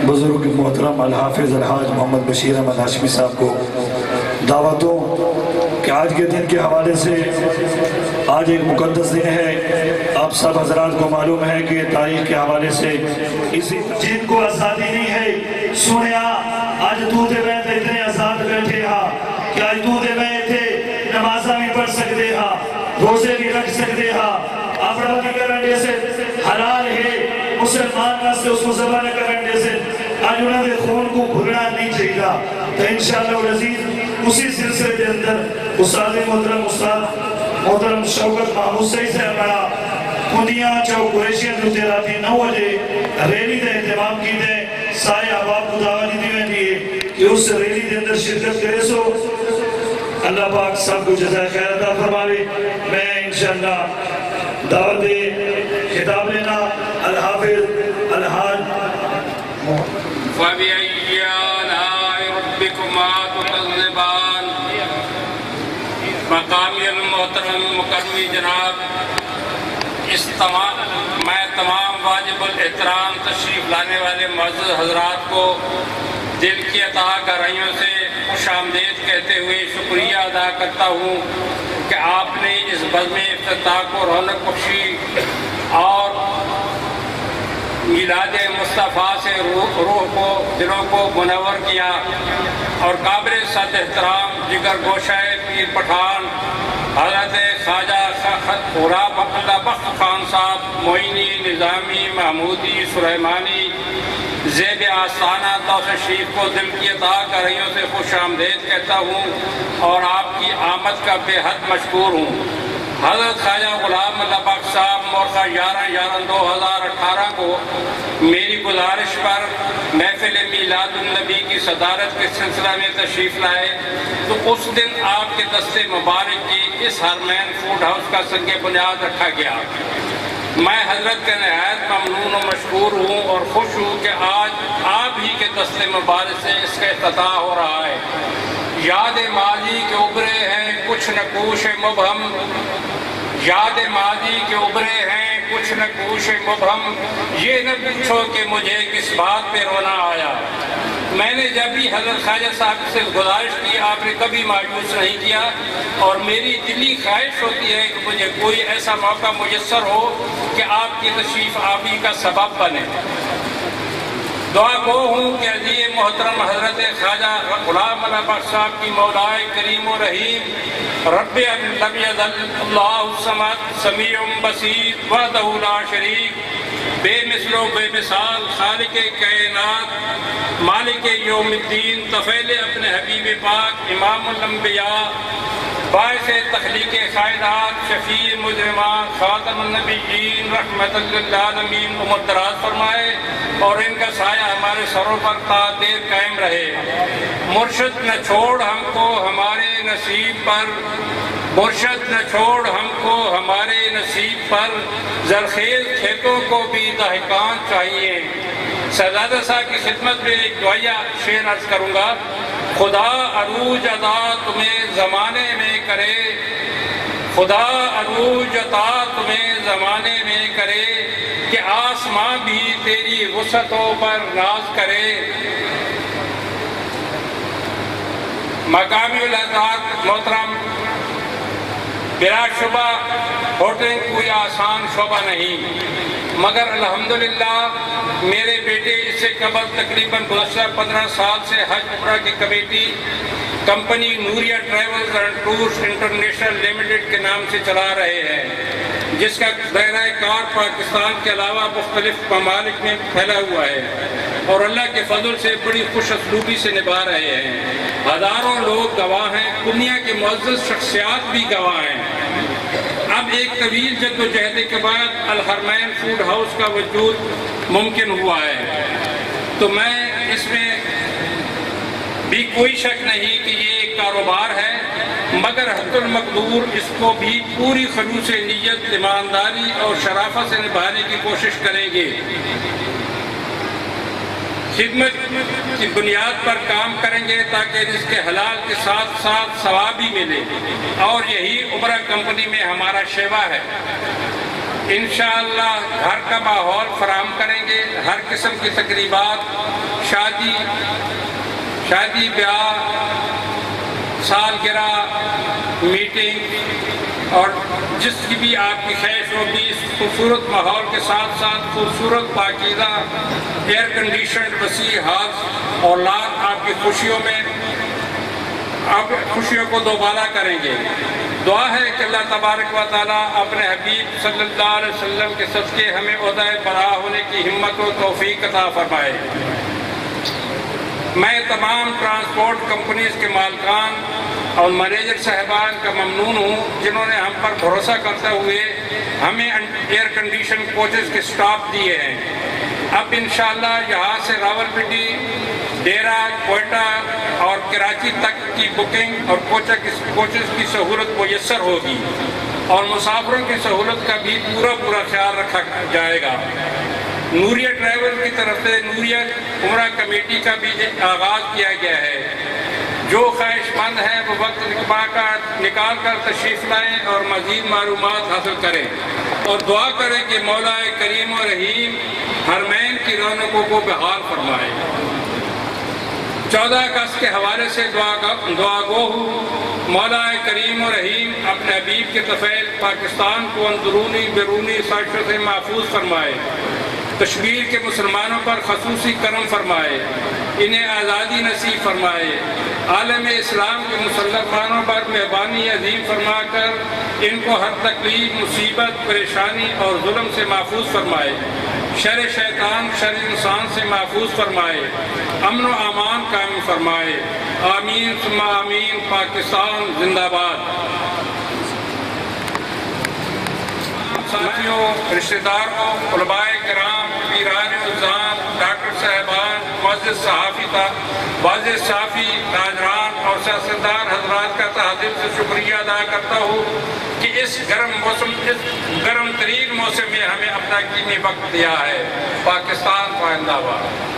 بزرگ محترم الحافظ الحاج محمد بشیر احمد ہاشمی صاحب کو دعوت دوں کہ آج کے دن کے حوالے سے آج ایک مقدس دن ہے. آپ سب حضرات کو معلوم ہے کہ تاریخ کے حوالے سے اسی جن کو آزادی نہیں ہے سنیا آج دودھے میں اتنے آزاد بیٹھے ہاں کہ آج دودھے میں تھے نمازہ بھی پڑھ سکتے ہاں روزے بھی رکھ سکتے ہاں اپنا بھی کرنے سے حلال ہے مسلمان کا سے اس کو زبان کرنے سے آج انہوں نے خون کو بھولنا نہیں چاہیے. تو انشاءاللہ والعزیز اسی سلسلے کے اندر استاد محترم استاد محترم شوکت محمود صحیح سے ہمارا کنڈیاں چاو قریشیاں جو تیراتی 9 بجے ریلی دے اہتمام کی دے سائے احباب کو دعویٰ دی میں دیئے کہ اس ریلی دے اندر شرکت کرے سو اللہ پاک سب کو جزائے خیر عطا فرمائے. میں انشاءاللہ دعوت خطاب لینا الحافظ الحاج فَبِأَيِّ آلَاءِ رَبِّكُمَا تُكَذِّبَانِ. مقامی المحترم مکرمی جناب، میں تمام واجب الاحترام تشریف لانے والے معزز حضرات کو دل کی عطا گہرائیوں سے خوش آمدید کہتے ہوئے شکریہ ادا کرتا ہوں کہ آپ نے اس بزم افتتاح کو رونق بخشی اور میلاد مصطفیٰ سے روح کو دلوں کو منور کیا. اور قابل صد احترام جگر گوشہ پیر پٹھان حضرت خواجہ سخت غراب اللہ بخت خان صاحب معینی نظامی محمودی سلیمانی زیب آستانہ توشریف کو دل کی عطا گہرائیوں سے خوش آمدید کہتا ہوں اور آپ کی آمد کا بے حد مشکور ہوں. حضرت خواجہ غلام اللہ بخش صاحب مورخہ 11/11/2018 کو میری گزارش پر محفل میلاد النبی کی صدارت کے سلسلہ میں تشریف لائے تو اس دن آپ کے دست مبارک کی اس حرمین فوڈ ہاؤس کا سنگ بنیاد رکھا گیا. میں حضرت کے نہایت ممنون و مشکور ہوں اور خوش ہوں کہ آج آپ ہی کے دست مبارک سے اس کا افتتاح ہو رہا ہے. یاد ماضی کے ابھرے ہیں کچھ نقوش مبہم، یاد ماضی کے ابھرے ہیں کچھ نقوش مبہم، یہ نہ پوچھو کہ مجھے کس بات پہ رونا آیا. میں نے جب بھی حضرت خواجہ صاحب سے گزارش کی آپ نے کبھی مایوس نہیں کیا اور میری دلی خواہش ہوتی ہے کہ مجھے کوئی ایسا موقع میسر ہو کہ آپ کی تشریف آوری کا سبب بنے. دعا گو ہوں کہ عزیز محترم حضرت خواجہ غلام اللہ بخش صاحب کی مولائے کریم و رحیم رب لم یزل اللہ الصمد سمیع بصیر وحدہ لا شریک بے مثل و بے مثال خالق کائنات مالک یوم الدین طفیل اپنے حبیب پاک امام الانبیاء باعث تخلیق کائنات شفیع مجرمان خاتم النبیین رحمت للعالمین عمر دراز فرمائے اور ان کا سایہ ہمارے سروں پر تا دیر قائم رہے. مرشد نہ چھوڑ ہم کو ہمارے نصیب پر، مرشد نہ چھوڑ ہم کو ہمارے نصیب پر، زرخیز کھیتوں کو بھی دہقان چاہیے. شہزادہ صاحب کی خدمت میں ایک دعائیہ شعر عرض کروں گا. خدا عروج عطا تمہیں زمانے میں کرے، خدا عروج عطا تمہیں زمانے میں کرے کہ آسماں بھی تیری وسعتوں پر ناز کرے. مقامی الحضرات محترم، بلا شبہ ہوٹلنگ کوئی آسان شعبہ نہیں، مگر الحمدللہ میرے بیٹے اس سے قبل تقریباً گزشتہ 15 سال سے حج عمرہ کی committee company Nooria travels and tours international limited کے نام سے چلا رہے ہیں، جس کا دائرہ کار پاکستان کے علاوہ مختلف ممالک میں پھیلا ہوا ہے اور اللہ کے فضل سے بڑی خوش اسلوبی سے نبھا رہے ہیں. ہزاروں لوگ گواہ ہیں، دنیا کے معزز شخصیات بھی گواہ ہیں. اب ایک طویل جد و جہد کے بعد الحرمین فوڈ ہاؤس کا وجود ممکن ہوا ہے. تو میں اس میں بھی کوئی شک نہیں کہ یہ ایک کاروبار ہے، مگر حد المقدور اس کو بھی پوری خلوص نیت، ایمانداری اور شرافت سے نبھانے کی کوشش کریں گے. خدمت کی بنیاد پر کام کریں گے تاکہ رزق حلال کے ساتھ ساتھ ثواب بھی ملے، اور یہی عمرہ کمپنی میں ہمارا شیوا ہے. انشاءاللہ گھر کا ماحول فراہم کریں گے، ہر قسم کی تقریبات شادی بیاہ، سالگرہ، میٹنگ اور جس کی بھی آپ کی خواہش ہوگی، اس خوبصورت ماحول کے ساتھ ساتھ خوبصورت پاکیزہ ایئر کنڈیشنڈ وسیع ہالز اور لاکھ آپ کی خوشیوں میں آپ خوشیوں کو دوبالا کریں گے۔ دعا ہے کہ اللہ تبارک و تعالیٰ اپنے حبیب صلی اللہ علیہ وسلم کے صدقے ہمیں عہدہ برا ہونے کی ہمت و توفیق عطا فرمائے۔ میں تمام ٹرانسپورٹ کمپنیز کے مالکان اور مینیجر صاحبان کا ممنون ہوں جنہوں نے ہم پر بھروسہ کرتے ہوئے ہمیں ایئر کنڈیشن کوچز کے سٹاپ دیے ہیں۔ اب انشاءاللہ یہاں سے راولپنڈی، ڈیرہ، کوئٹہ اور کراچی تک کی بکنگ اور کوچز کی سہولت میسر ہوگی اور مسافروں کی سہولت کا بھی پورا خیال رکھا جائے گا۔ نوریہ ٹریول کی طرف سے نوریہ عمرہ کمیٹی کا بھی آغاز کیا گیا ہے۔ جو خواہش مند ہیں وہ وقت نکال کر تشریف لائیں اور مزید معلومات حاصل کریں اور دعا کریں کہ مولا کریم و رحیم حرمین کی رونقوں کو بحال فرمائے۔ 14 اگست کے حوالے سے دعا گو ہوں، مولا کریم و رحیم اپنے حبیب کے طفیل پاکستان کو اندرونی بیرونی سازشوں سے محفوظ فرمائے، کشمیر کے مسلمانوں پر خصوصی کرم فرمائے، انہیں آزادی نصیب فرمائے، عالم اسلام کے مسلمانوں پر مہربانی عظیم فرما کر ان کو ہر تکلیف، مصیبت، پریشانی اور ظلم سے محفوظ فرمائے، شر شیطان، شر انسان سے محفوظ فرمائے، امن و امان قائم فرمائے۔ آمین ثم آمین۔ پاکستان زندہ باد۔ ساتھیوں، رشتہ داروں، علماء کرام، پیران الزام، ڈاکٹر صاحبان، معزز صحافی تاجران اور سیاستدان حضرات کا تہہ دل سے شکریہ ادا کرتا ہوں کہ اس گرم ترین موسم میں ہمیں اپنا قیمتی وقت دیا ہے۔ پاکستان زندہ باد۔